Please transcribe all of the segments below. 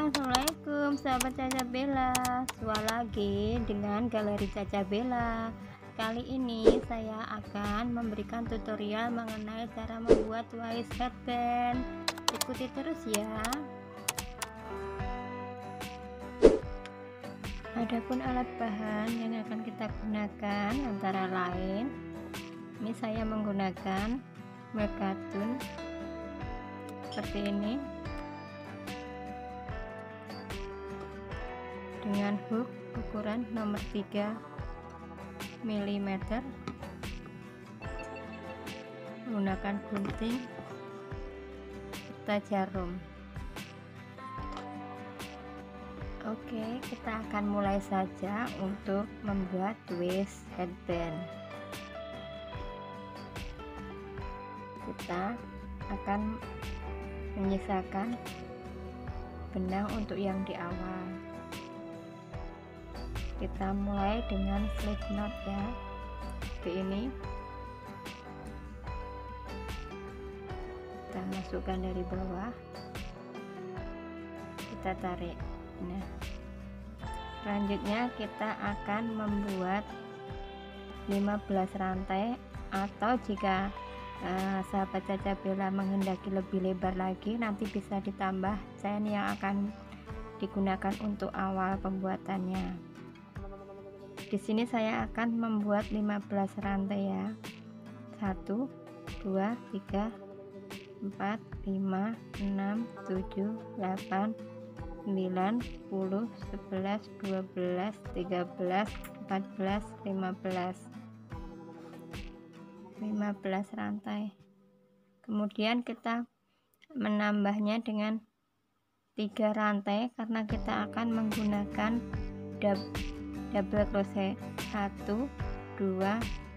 Assalamualaikum sahabat Caca Bella. Jumpa lagi dengan Galeri Caca Bella. Kali ini saya akan memberikan tutorial mengenai cara membuat wise headband. Ikuti terus ya. Adapun alat bahan yang akan kita gunakan antara lain, ini saya menggunakan milk carton seperti ini dengan hook ukuran nomor 3 mm, menggunakan gunting serta jarum. Oke, kita akan mulai saja untuk membuat twist headband. Kita akan menyisakan benang untuk yang di awal. Kita mulai dengan slip knot ya, seperti ini. Kita masukkan dari bawah, kita tarik. Nah, selanjutnya kita akan membuat 15 rantai, atau jika sahabat Caca Bella menghendaki lebih lebar lagi, nanti bisa ditambah chain yang akan digunakan untuk awal pembuatannya. Di sini saya akan membuat 15 rantai ya. 1 2 3 4 5 6 7 8 9 10 11 12 13 14 15 rantai. Kemudian kita menambahnya dengan 3 rantai karena kita akan menggunakan double crochet 1 2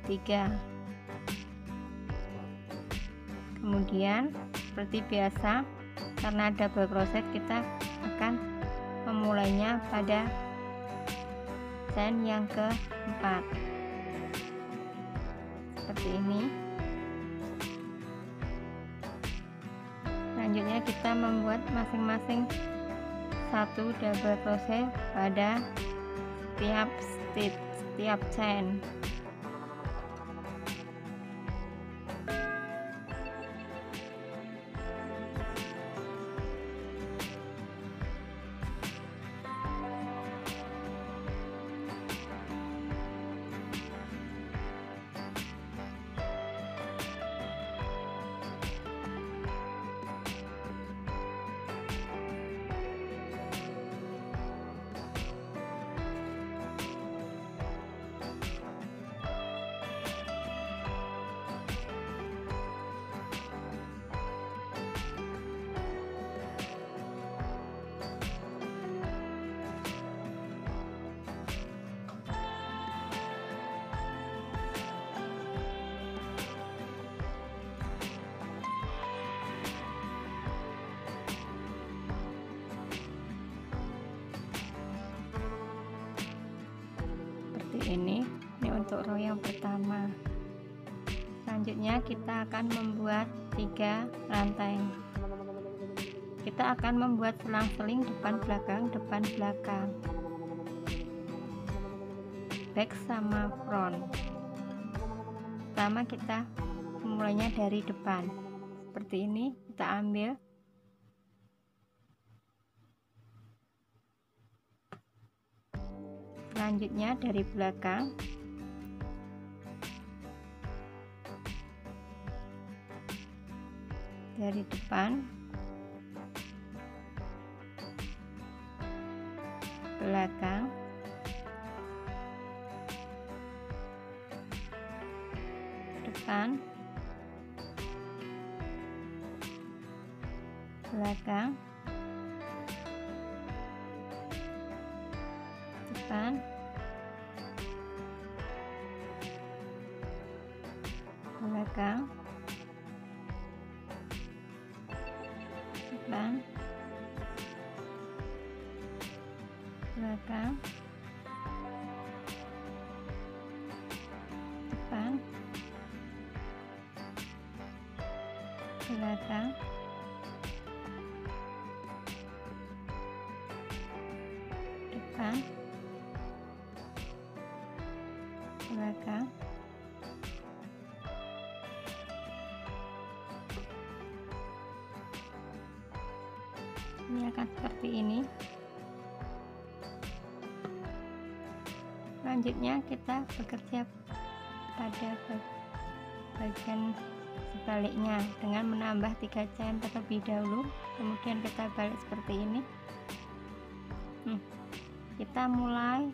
3. Kemudian seperti biasa, karena double crochet kita akan memulainya pada chain yang keempat seperti ini. Selanjutnya kita membuat masing-masing 1 double crochet pada setiap chain. Ini untuk row yang pertama. Selanjutnya kita akan membuat 3 rantai. Kita akan membuat selang-seling depan belakang, back sama front. Pertama kita mulainya dari depan seperti ini, kita ambil selanjutnya dari belakang, dari depan, belakang, depan, belakang, depan, belakang, depan, belakang, depan, belakang, depan, belakang, ini akan seperti ini. Selanjutnya kita bekerja pada bagian sebaliknya dengan menambah 3 chain terlebih dahulu, kemudian kita balik seperti ini. Kita mulai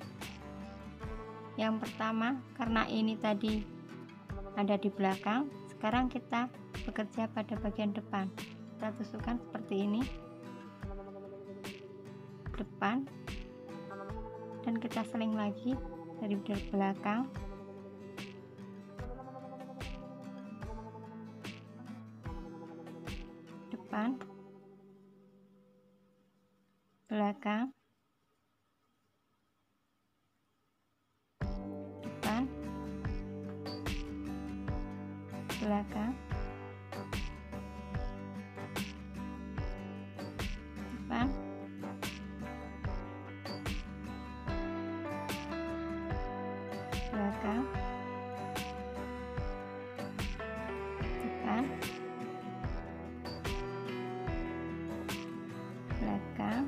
yang pertama, karena ini tadi ada di belakang, sekarang kita bekerja pada bagian depan. Kita tusukkan seperti ini, depan, dan kita seling lagi dari belakang, depan, belakang, depan, belakang, depan, belakang, depan, belakang,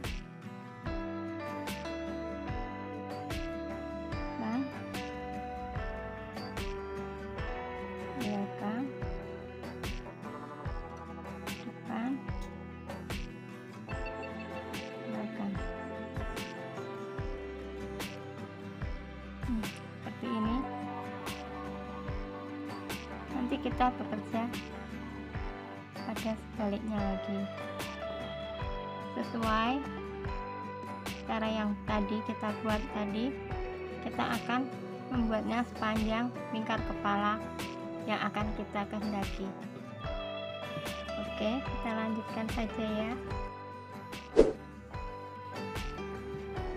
depan, belakang, depan, belakang. Seperti ini. Nanti kita bekerja pada sebaliknya lagi sesuai cara yang tadi kita buat tadi. Kita akan membuatnya sepanjang lingkar kepala yang akan kita kehendaki. Oke, kita lanjutkan saja ya.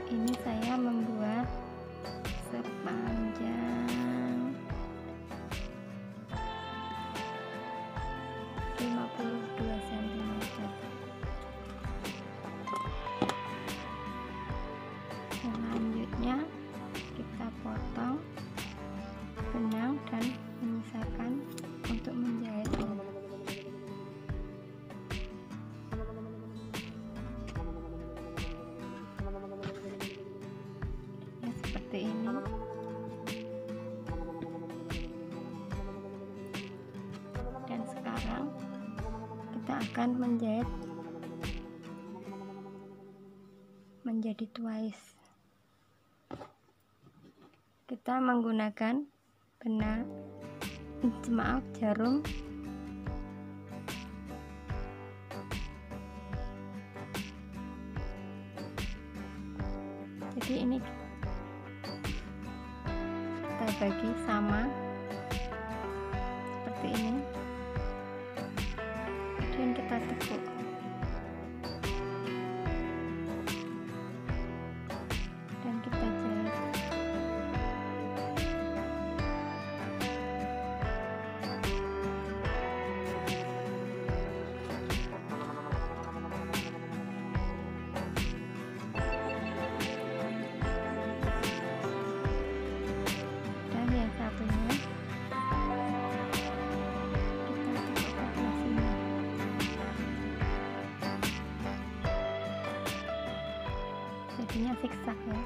Ini saya membuat sepanjang 52 cm. Selanjutnya kita potong benang dan menyisakan untuk menjahitnya. Ya, seperti ini. Dan sekarang kita akan menjahit menjadi twice. Kita menggunakan benang, jarum, jadi ini kita bagi sama seperti ini, kemudian kita tekuk. Dan kita jahit. Dan yang satunya kita tekuk ke sini. Jadinya zigzag ya.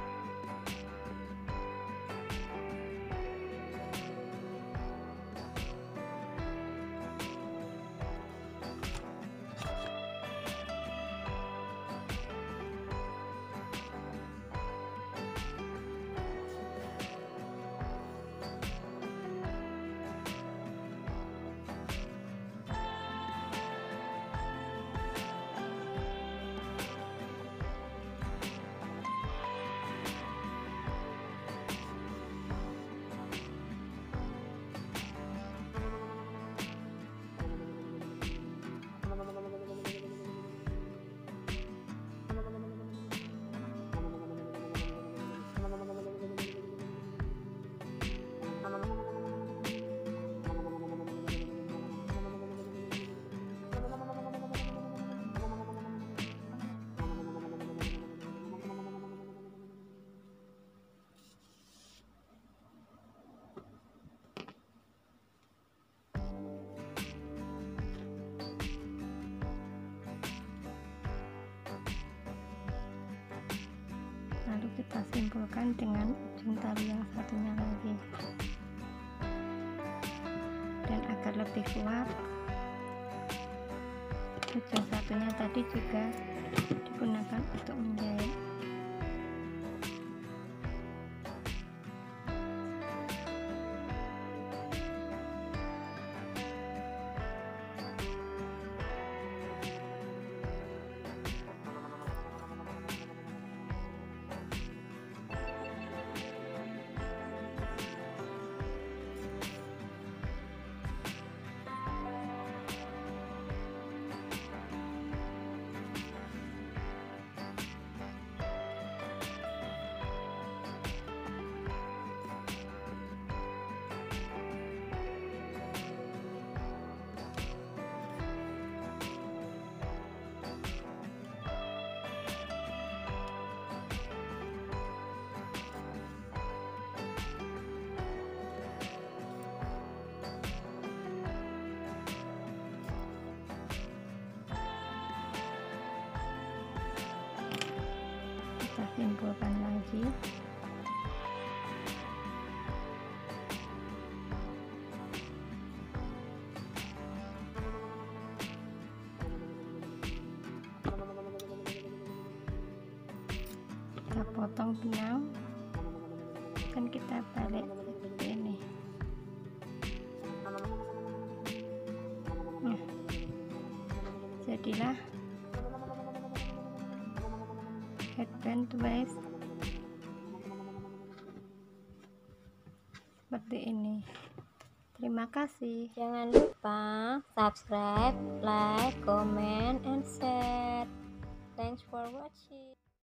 kita simpulkan dengan ujung tali yang satunya lagi, dan agar lebih kuat ujung satunya tadi juga digunakan untuk menjahit. Kita simpulkan lagi. Kita potong benang dan kita balik seperti ini. Nah, jadilah headband twist seperti ini. Terima kasih. Jangan lupa subscribe, like, komen.